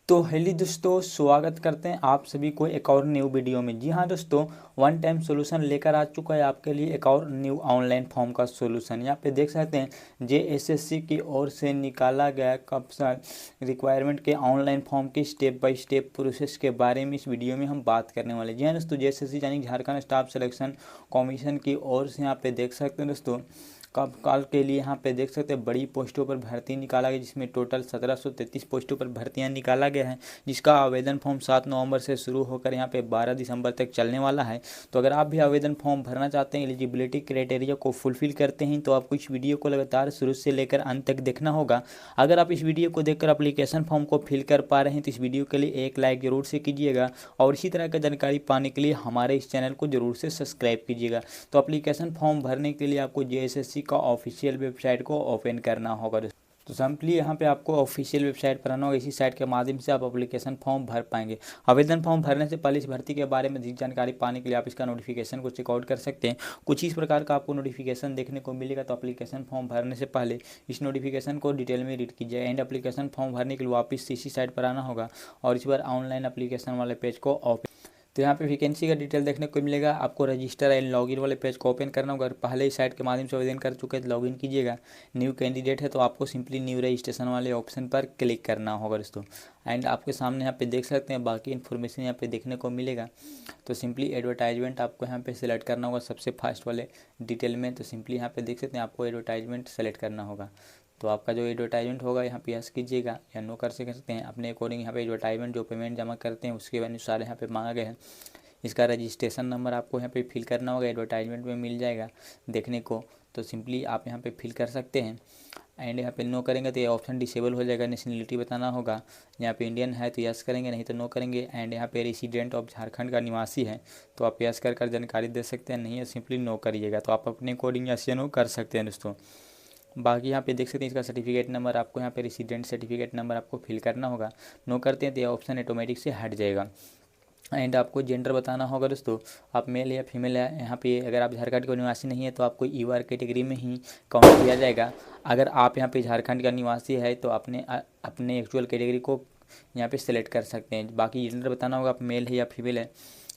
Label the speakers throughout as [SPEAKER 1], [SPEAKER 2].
[SPEAKER 1] तो हेलो दोस्तों, स्वागत करते हैं आप सभी को एक और न्यू वीडियो में। जी हाँ दोस्तों, वन टाइम सॉल्यूशन लेकर आ चुका है आपके लिए एक और न्यू ऑनलाइन फॉर्म का सॉल्यूशन। यहाँ पे देख सकते हैं जेएसएससी की ओर से निकाला गया कब रिक्वायरमेंट के ऑनलाइन फॉर्म के स्टेप बाय स्टेप प्रोसेस के बारे में इस वीडियो में हम बात करने वाले हैं। जी हाँ दोस्तों, जेएसएससी यानी झारखंड स्टाफ सिलेक्शन कमीशन की ओर से यहाँ पे देख सकते हैं दोस्तों कब काल के लिए यहाँ पे देख सकते हैं बड़ी पोस्टों पर भर्ती निकाला गया, जिसमें टोटल 1733 पोस्टों पर भर्तियां निकाला गया है, जिसका आवेदन फॉर्म 7 नवंबर से शुरू होकर यहाँ पे 12 दिसंबर तक चलने वाला है। तो अगर आप भी आवेदन फॉर्म भरना चाहते हैं, एलिजिबिलिटी क्राइटेरिया को फुलफिल करते हैं, तो आपको इस वीडियो को लगातार शुरू से लेकर अंत तक देखना होगा। अगर आप इस वीडियो को देखकर एप्लीकेशन फॉर्म को फिल कर पा रहे हैं तो इस वीडियो के लिए एक लाइक जरूर से कीजिएगा और इसी तरह की जानकारी पाने के लिए हमारे इस चैनल को जरूर से सब्सक्राइब कीजिएगा। तो एप्लीकेशन फॉर्म भरने के लिए आपको जेएसएससी का ऑफिशियल वेबसाइट को ओपन करना होगा। तो सिंपली यहाँ पे आपको ऑफिशियल वेबसाइट पर आना होगा। इसी साइट के माध्यम से आप एप्लीकेशन फॉर्म भर पाएंगे। आवेदन फॉर्म भरने से पहले इस भर्ती के बारे में अधिक जानकारी पाने के लिए आप इसका नोटिफिकेशन को चेकआउट कर सकते हैं। कुछ इस प्रकार का आपको नोटिफिकेशन देखने को मिलेगा। तो एप्लीकेशन फॉर्म भरने से पहले इस नोटिफिकेशन को डिटेल में रीड कीजिए। एंड एप्लीकेशन फॉर्म भरने के लिए वापस इसी साइट पर आना होगा और इस बार ऑनलाइन एप्लीकेशन वाले पेज को ओपन। तो यहाँ पे वैकेंसी का डिटेल देखने को मिलेगा। आपको रजिस्टर एंड लॉगिन वाले पेज को ओपन करना होगा। अगर पहले ही साइट के माध्यम से आवेदन कर चुके हैं तो लॉगिन कीजिएगा। न्यू कैंडिडेट है तो आपको सिंपली न्यू रजिस्ट्रेशन वाले ऑप्शन पर क्लिक करना होगा दोस्तों। एंड आपके सामने यहाँ पे देख सकते हैं बाकी इन्फॉर्मेशन यहाँ पे देखने को मिलेगा। तो सिंपली एडवर्टाइजमेंट आपको यहाँ पे सिलेक्ट करना होगा सबसे फर्स्ट वाले डिटेल में। तो सिंपली यहाँ पे देख सकते हैं आपको एडवर्टाइजमेंट सेलेक्ट करना होगा। तो आपका जो एडवर्टाइजमेंट होगा यहाँ पे यस कीजिएगा या नो कर सकते हैं अपने अकॉर्डिंग। यहाँ पे एडवर्टाइजमेंट जो पेमेंट जमा करते हैं उसके अनुसार यहाँ पे मांगा गया है। इसका रजिस्ट्रेशन नंबर आपको यहाँ पे फिल करना होगा, एडवर्टाइजमेंट में मिल जाएगा देखने को। तो सिंपली आप यहाँ पे फिल कर सकते हैं। एंड यहाँ पे नो करेंगे तो ये ऑप्शन डिसेबल हो जाएगा। नेशनलिटी बताना होगा, यहाँ पे इंडियन है तो यस करेंगे, नहीं तो नो करेंगे। एंड यहाँ पे रेसिडेंट ऑफ झारखंड का निवासी है तो आप यस कर जानकारी दे सकते हैं, नहीं है सिंपली नो करिएगा। तो आप अपने अकॉर्डिंग यस या नो कर सकते हैं दोस्तों। बाकी यहाँ पे देख सकते हैं इसका सर्टिफिकेट नंबर आपको यहाँ पे रेसिडेंट सर्टिफिकेट नंबर आपको फिल करना होगा। नो करते हैं तो ये ऑप्शन ऑटोमेटिक से हट जाएगा। एंड आपको जेंडर बताना होगा दोस्तों, आप मेल या फीमेल है। यहाँ पे अगर आप झारखंड के निवासी नहीं है तो आपको ईआर कैटेगरी में ही काउंट किया जाएगा। अगर आप यहाँ पे झारखंड का निवासी है तो अपने एक्चुअल कैटेगरी को यहाँ पे सेलेक्ट कर सकते हैं। बाकी जेंडर बताना होगा, आप मेल है या फीमेल है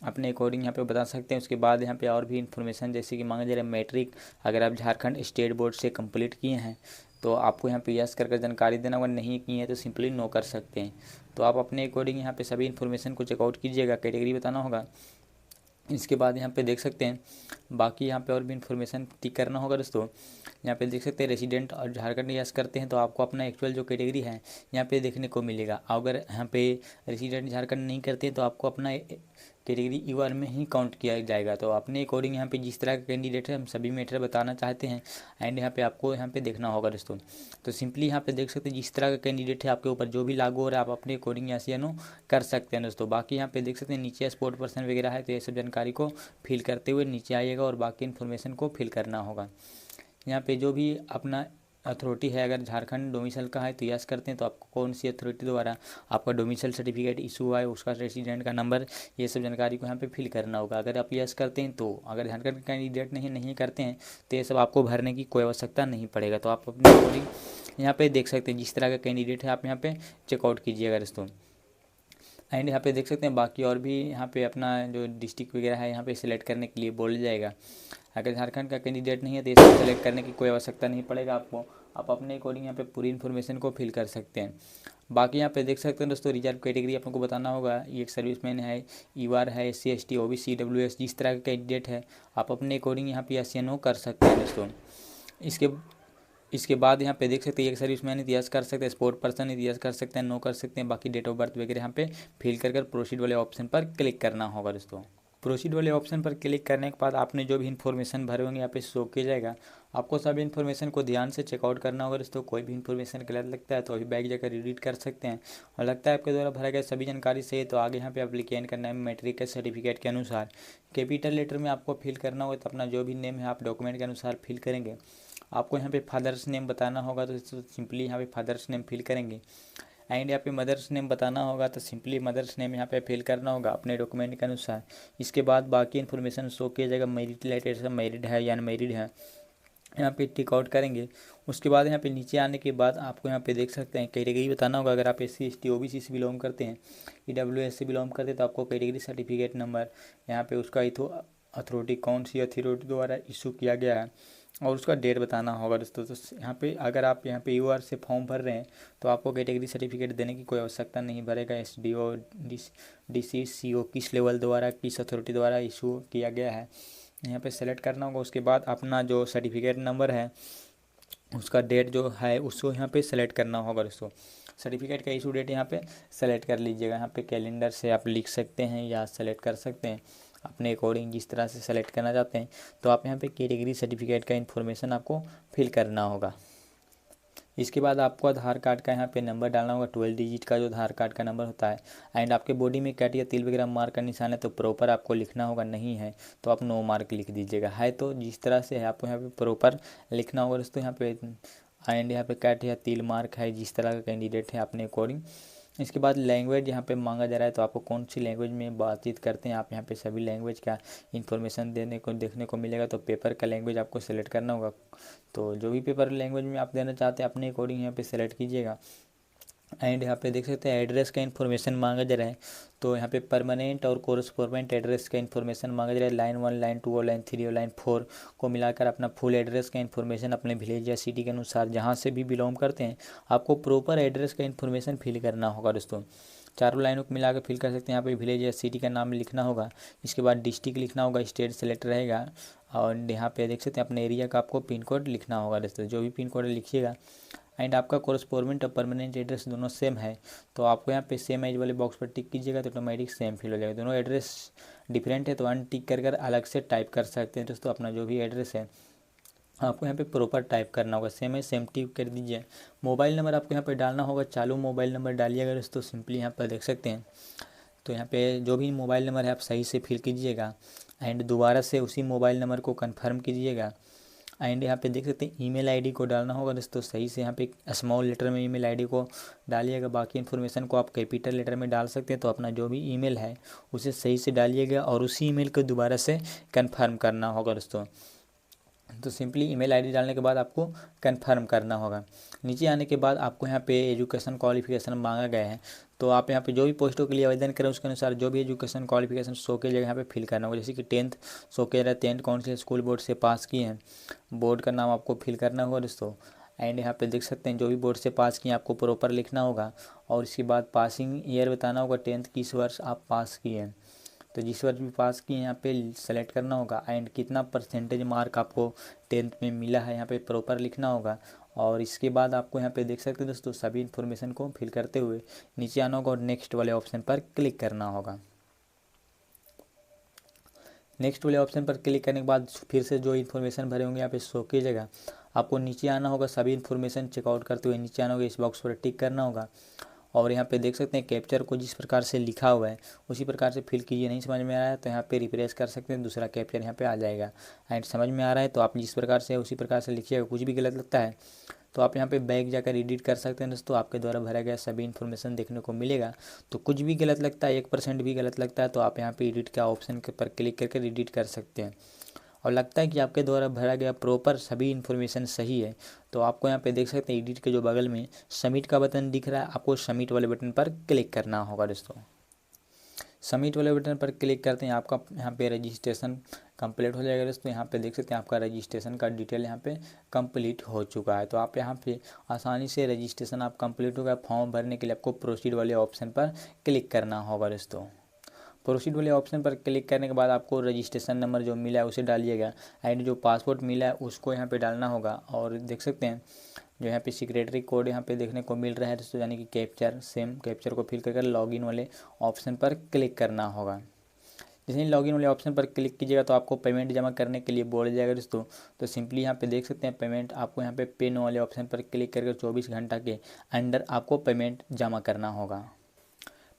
[SPEAKER 1] अपने अकॉर्डिंग यहाँ पे बता सकते हैं। उसके बाद यहाँ पे और भी इन्फॉर्मेशन जैसे कि मांगा जा रहा है मैट्रिक अगर आप झारखंड स्टेट बोर्ड से कंप्लीट किए हैं तो आपको यहाँ पे यस कर जानकारी देना होगा, नहीं किए हैं तो सिंपली नो कर सकते हैं। तो आप अपने अकॉर्डिंग यहाँ पे सभी इन्फॉर्मेशन को चेकआउट कीजिएगा। कैटेगरी बताना होगा। इसके बाद यहाँ पे देख सकते हैं बाकी यहाँ पे और भी इन्फॉर्मेशन टिक करना होगा दोस्तों। यहाँ पे देख सकते हैं रेसिडेंट और झारखंड यस करते हैं तो आपको अपना एक्चुअल जो कैटेगरी है यहाँ पे देखने को मिलेगा। अगर यहाँ पे रेसिडेंट झारखंड नहीं करते तो आपको अपना कैटेगरी ईआर में ही काउंट किया जाएगा। तो अपने अकॉर्डिंग यहाँ पे जिस तरह का कैंडिडेट है हम सभी मैटर बताना चाहते हैं। एंड यहाँ पे आपको यहाँ पे देखना होगा दोस्तों। तो सिंपली यहाँ पे देख सकते हैं जिस तरह का कैंडिडेट है आपके ऊपर जो भी लागू हो रहा है आप अपने अकॉर्डिंग यस या नो कर सकते हैं दोस्तों। बाकी यहाँ पे देख सकते हैं नीचे स्पोर्ट पर्सन वगैरह है तो ये सब जानकारी को फिल करते हुए नीचे आइएगा और बाकी इन्फॉर्मेशन को फिल करना होगा। यहाँ पे जो भी अपना अथॉरिटी है अगर झारखंड डोमिसाइल का है तो यस करते हैं तो आपको कौन सी अथॉरिटी द्वारा आपका डोमिसाइल सर्टिफिकेट इशू हुआ है उसका रेसिडेंट का नंबर ये सब जानकारी को यहाँ पे फिल करना होगा। अगर आप यस करते हैं तो अगर झारखंड का कैंडिडेट नहीं करते हैं तो ये सब आपको भरने की कोई आवश्यकता नहीं पड़ेगा। तो आप अपने अकॉर्डिंग यहाँ पे देख सकते हैं जिस तरह का कैंडिडेट है आप यहाँ पे चेकआउट कीजिएगा दोस्तों। एंड यहाँ पे देख सकते हैं बाकी और भी यहाँ पे अपना जो डिस्ट्रिक्ट वगैरह है यहाँ पे सिलेक्ट करने के लिए बोल जाएगा। अगर झारखंड का कैंडिडेट नहीं है तो ये सब सेलेक्ट करने की कोई आवश्यकता नहीं पड़ेगा आपको। आप अपने अकॉर्डिंग यहाँ पे पूरी इन्फॉर्मेशन को फिल कर सकते हैं। बाकी यहाँ पे देख सकते हैं दोस्तों रिजर्व कैटेगरी आपको बताना होगा। ये एक सर्विसमैन है, ईआर है, SC ST OBC EWS जिस तरह का कैंडिडेट है आप अपने अकॉर्डिंग यहाँ पे यस या नो कर सकते हैं दोस्तों। इसके बाद यहाँ पे देख सकते हैं एक सर्विसमैन इतिहास कर सकते हैं, स्पोर्ट पर्सन इतिहास कर सकते हैं, नो कर सकते हैं। बाकी डेट ऑफ बर्थ वगैरह यहाँ पे फिल कर प्रोसीड वाले ऑप्शन पर क्लिक करना होगा दोस्तों। प्रोसीड वाले ऑप्शन पर क्लिक करने के बाद आपने जो भी इन्फॉर्मेशन भरे होंगे यहाँ पे शो किया जाएगा। आपको सभी इन्फॉर्मेशन को ध्यान से चेकआउट करना होगा दोस्तों। कोई भी इन्फॉर्मेशन गलत लगता है तो अभी बैक जाकर एडिट कर सकते हैं और लगता है आपके द्वारा भरा गया सभी जानकारी सही है तो आगे यहाँ पे एप्लीकेंट करना है मैट्रिक के सर्टिफिकेट के अनुसार। कैपिटल लेटर में आपको फिल करना होगा तो अपना जो भी नेम है आप डॉक्यूमेंट के अनुसार फिल करेंगे। आपको यहाँ पे फादर्स नेम बताना होगा तो सिंपली यहाँ पे फादर्स नेम फिल करेंगे। एंड यहाँ पे मदर्स नेम बताना होगा तो सिंपली मदर्स नेम यहाँ पे फिल करना होगा अपने डॉक्यूमेंट के अनुसार। इसके बाद बाकी इन्फॉर्मेशन शो किया जाएगा। मैरिड स्टेटस मैरिड है या अनमैरिड है यहाँ पे टिक आउट करेंगे। उसके बाद यहाँ पे नीचे आने के बाद आपको यहाँ पे देख सकते हैं कैटेगरी बताना होगा। अगर आप SC ST OBC से बिलोंग करते हैं, EWS से बिलोंग करते हैं, तो आपको कैटेगरी सर्टिफिकेट नंबर, यहाँ पे उसका अथॉरिटी कौन सी अथॉरिटी द्वारा इशू किया गया है और उसका डेट बताना होगा दोस्तों। तो यहाँ पे अगर आप यहाँ पे UR से फॉर्म भर रहे हैं तो आपको कैटेगरी सर्टिफिकेट देने की कोई आवश्यकता नहीं भरेगा। SDO DC CO किस लेवल द्वारा, किस अथॉरिटी द्वारा इशू किया गया है, यहाँ पे सेलेक्ट करना होगा। उसके बाद अपना जो सर्टिफिकेट नंबर है उसका डेट जो है उसको यहाँ पे सेलेक्ट करना होगा दोस्तों। सर्टिफिकेट का इशू डेट यहाँ पे सेलेक्ट कर लीजिएगा। यहाँ पे कैलेंडर से आप लिख सकते हैं या सेलेक्ट कर सकते हैं अपने अकॉर्डिंग, जिस तरह से सेलेक्ट करना चाहते हैं। तो आप यहाँ पे कैटेगरी सर्टिफिकेट का इन्फॉर्मेशन आपको फिल करना होगा। इसके बाद आपको आधार कार्ड का यहाँ पे नंबर डालना होगा, 12 डिजिट का जो आधार कार्ड का नंबर होता है। एंड आपके बॉडी में कैट या तिल वगैरह मार्क का निशान है तो प्रॉपर आपको लिखना होगा, नहीं है तो आप नो मार्क लिख दीजिएगा। है तो जिस तरह से है आपको यहाँ पे प्रॉपर लिखना होगा दोस्तों। यहाँ पे एंड यहाँ पे कैट या तिल मार्क है, जिस तरह का कैंडिडेट है अपने अकॉर्डिंग। इसके बाद लैंग्वेज यहाँ पे मांगा जा रहा है तो आपको कौन सी लैंग्वेज में बातचीत करते हैं, आप यहाँ पे सभी लैंग्वेज का इन्फॉर्मेशन देखने को मिलेगा। तो पेपर का लैंग्वेज आपको सेलेक्ट करना होगा। तो जो भी पेपर लैंग्वेज में आप देना चाहते हैं अपने अकॉर्डिंग यहाँ पे सेलेक्ट कीजिएगा। एंड यहाँ पे देख सकते हैं एड्रेस का इन्फॉर्मेशन मांगा जा रहा है। तो यहाँ पे परमानेंट और कोरस्पोंडेंट एड्रेस का इन्फॉर्मेशन मांगा जा रहा है। लाइन 1, लाइन 2 और लाइन 3 और लाइन 4 को मिलाकर अपना फुल एड्रेस का इन्फॉर्मेशन अपने विलेज या सिटी के अनुसार जहाँ से भी बिलोंग करते हैं आपको प्रॉपर एड्रेस का इन्फॉर्मेशन फिल करना होगा दोस्तों। चारों लाइनों को मिलाकर फिल कर सकते हैं। यहाँ पे विलेज या सिटी का नाम लिखना होगा। इसके बाद डिस्ट्रिक्ट लिखना होगा, स्टेट सेलेक्ट रहेगा। और यहाँ पे देख सकते हैं अपने एरिया का आपको पिन कोड लिखना होगा दोस्तों। जो भी पिन कोड लिखिएगा। एंड आपका कोरस्पोंडेंट और परमानेंट एड्रेस दोनों सेम है तो आपको यहाँ पे सेम एज वाले बॉक्स पर टिक कीजिएगा तो ऑटोमेटिक सेम फिल हो जाएगा। दोनों एड्रेस डिफरेंट है तो अनटिक कर अलग से टाइप कर सकते हैं दोस्तों। अपना जो भी एड्रेस है आपको यहाँ पे प्रॉपर टाइप करना होगा, सेम है सेम टिक कर दीजिए। मोबाइल नंबर आपको यहाँ पे डालना होगा, चालू मोबाइल नंबर डालिएगा दोस्तों। सिंपली यहाँ पर देख सकते हैं तो यहाँ पे जो भी मोबाइल नंबर है आप सही से फिल कीजिएगा। एंड दोबारा से उसी मोबाइल नंबर को कन्फर्म कीजिएगा। एंड यहाँ पे देख सकते हैं ईमेल आईडी को डालना होगा दोस्तों सही से। यहाँ पे स्मॉल लेटर में ईमेल आईडी को डालिएगा, बाकी इन्फॉर्मेशन को आप कैपिटल लेटर में डाल सकते हैं। तो अपना जो भी ईमेल है उसे सही से डालिएगा और उसी ईमेल को दोबारा से कंफर्म करना होगा दोस्तों। तो सिंपली ईमेल आईडी डालने के बाद आपको कंफर्म करना होगा। नीचे आने के बाद आपको यहाँ पे एजुकेशन क्वालिफिकेशन मांगा गया है तो आप यहाँ पे जो भी पोस्टों के लिए आवेदन करें उसके अनुसार जो भी एजुकेशन क्वालिफिकेशन शो की जगह यहाँ पे फिल करना होगा। जैसे कि 10th शो किया रहा है, 10th कौन से स्कूल बोर्ड से पास किए हैं, बोर्ड का नाम आपको फिल करना होगा दोस्तों। एंड यहाँ पे देख सकते हैं जो भी बोर्ड से पास किए आपको प्रॉपर लिखना होगा। और इसके बाद पासिंग ईयर बताना होगा, 10th किस वर्ष आप पास किए हैं। तो जिस वर्ष भी पास किए यहाँ पे सेलेक्ट करना होगा। एंड कितना परसेंटेज मार्क आपको 10th में मिला है यहाँ पे प्रॉपर लिखना होगा। और इसके बाद आपको यहाँ पे देख सकते हैं दोस्तों सभी इन्फॉर्मेशन को फिल करते हुए नीचे आना होगा और नेक्स्ट वाले ऑप्शन पर क्लिक करना होगा। नेक्स्ट वाले ऑप्शन पर क्लिक करने के बाद फिर से जो इन्फॉर्मेशन भरे होंगे यहाँ पे शो कीजिएगा। आपको नीचे आना होगा, सभी इन्फॉर्मेशन चेकआउट करते हुए नीचे आना होगा, इस बॉक्स पर टिक करना होगा। और यहाँ पे देख सकते हैं कैप्चर को जिस प्रकार से लिखा हुआ है उसी प्रकार से फिल कीजिए। नहीं समझ में आ रहा है तो यहाँ पे रिफ्रेश कर सकते हैं, दूसरा कैप्चर यहाँ पे आ जाएगा। एंड समझ में आ रहा है तो आप जिस प्रकार से उसी प्रकार से लिखिएगा। कुछ भी गलत लगता है तो आप यहाँ पे बैक जाकर एडिट कर सकते हैं दोस्तों। आपके द्वारा भरा गया सभी इन्फॉर्मेशन देखने को मिलेगा। तो कुछ भी गलत लगता है, 1% भी गलत लगता है तो आप यहाँ पे एडिट का ऑप्शन के पर क्लिक करके एडिट कर सकते हैं। और लगता है कि आपके द्वारा भरा गया प्रॉपर सभी इन्फॉर्मेशन सही है तो आपको यहाँ पे देख सकते हैं एडिट के जो बगल में सबमिट का बटन दिख रहा है, आपको सबमिट वाले बटन पर क्लिक करना होगा दोस्तों। सबमिट वाले बटन पर क्लिक करते हैं आपका यहाँ पे रजिस्ट्रेशन कंप्लीट हो जाएगा दोस्तों। यहाँ पे देख सकते हैं आपका रजिस्ट्रेशन का डिटेल यहाँ पे कंप्लीट हो चुका है। तो आप यहाँ पे आसानी से रजिस्ट्रेशन आप कंप्लीट हो गया। फॉर्म भरने के लिए आपको प्रोसीड वाले ऑप्शन पर क्लिक करना होगा दोस्तों। प्रोसीड वाले ऑप्शन पर क्लिक करने के बाद आपको रजिस्ट्रेशन नंबर जो मिला है उसे डालिएगा। एंड जो पासपोर्ट मिला है उसको यहाँ पे डालना होगा। और देख सकते हैं जो यहाँ पे सिक्रेटरी कोड यहाँ पे देखने को मिल रहा है दोस्तों, यानी कि कैप्चर, सेम कैप्चर को फिल करके लॉगिन वाले ऑप्शन पर क्लिक करना होगा। जैसे ही लॉगिन वाले ऑप्शन पर क्लिक कीजिएगा तो आपको पेमेंट जमा करने के लिए बोल जाएगा दोस्तों। तो सिंपली यहाँ पे देख सकते हैं पेमेंट आपको यहाँ पे पे नो वाले ऑप्शन पर क्लिक करके 24 घंटा के अंदर आपको पेमेंट जमा करना होगा।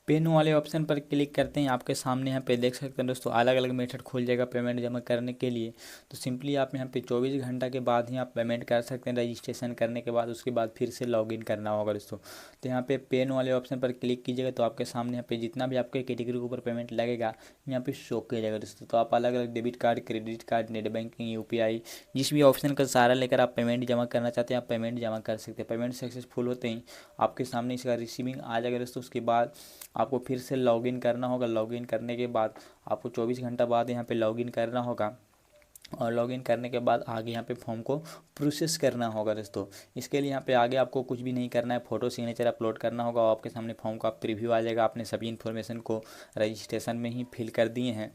[SPEAKER 1] पेन वाले ऑप्शन पर क्लिक करते हैं, आपके सामने यहाँ पे देख सकते हैं दोस्तों अलग अलग मेथड खुल जाएगा पेमेंट जमा करने के लिए। तो सिंपली आप यहाँ पे 24 घंटा के बाद ही आप पेमेंट कर सकते हैं रजिस्ट्रेशन करने के बाद, उसके बाद फिर से लॉगिन करना होगा दोस्तों। तो यहाँ पे पेन वाले ऑप्शन पर क्लिक कीजिएगा तो आपके सामने यहाँ पे जितना भी आपके कैटेगरी के ऊपर पेमेंट लगेगा यहाँ पे शो किया जाएगा दोस्तों। तो आप अलग अलग debit card, credit card, net banking, UPI, जिस भी ऑप्शन का सहारा लेकर आप पेमेंट जमा करना चाहते हैं आप पेमेंट जमा कर सकते हैं। पेमेंट सक्सेसफुल होते ही आपके सामने इसका रिसीविंग आ जाएगा दोस्तों। उसके बाद आपको फिर से लॉगिन करना होगा। लॉगिन करने के बाद आपको 24 घंटा बाद यहाँ पे लॉगिन करना होगा और लॉगिन करने के बाद आगे यहाँ पे फॉर्म को प्रोसेस करना होगा दोस्तों। इसके लिए यहाँ पे आगे आपको कुछ भी नहीं करना है, फ़ोटो सिग्नेचर अपलोड करना होगा और आपके सामने फॉर्म का प्रीव्यू आ जाएगा। आपने सभी इन्फॉर्मेशन को रजिस्ट्रेशन में ही फिल कर दिए हैं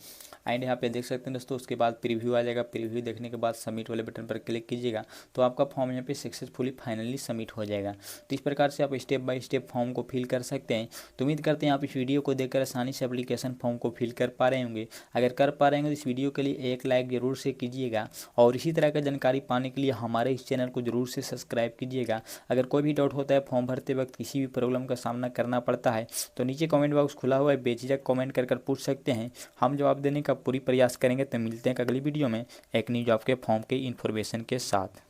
[SPEAKER 1] एंड यहाँ पे देख सकते हैं दोस्तों। उसके बाद प्रीव्यू आ जाएगा। प्रीव्यू देखने के बाद सबमिट वाले बटन पर क्लिक कीजिएगा तो आपका फॉर्म यहाँ पे सक्सेसफुली फाइनली सबमिट हो जाएगा। तो इस प्रकार से आप स्टेप बाय स्टेप फॉर्म को फिल कर सकते हैं। तो उम्मीद करते हैं आप इस वीडियो को देखकर आसानी से एप्लीकेशन फॉर्म को फिल कर पा रहे होंगे। अगर कर पा रहे होंगे तो इस वीडियो के लिए एक लाइक जरूर से कीजिएगा और इसी तरह का जानकारी पाने के लिए हमारे इस चैनल को जरूर से सब्सक्राइब कीजिएगा। अगर कोई भी डाउट होता है फॉर्म भरते वक्त, किसी भी प्रॉब्लम का सामना करना पड़ता है तो नीचे कमेंट बॉक्स खुला हुआ है, बेझिझक कमेंट कर पूछ सकते हैं। हम जवाब देने का पूरी प्रयास करेंगे। तो मिलते हैं अगली वीडियो में एक न्यू जॉब के फॉर्म के इन्फॉर्मेशन के साथ।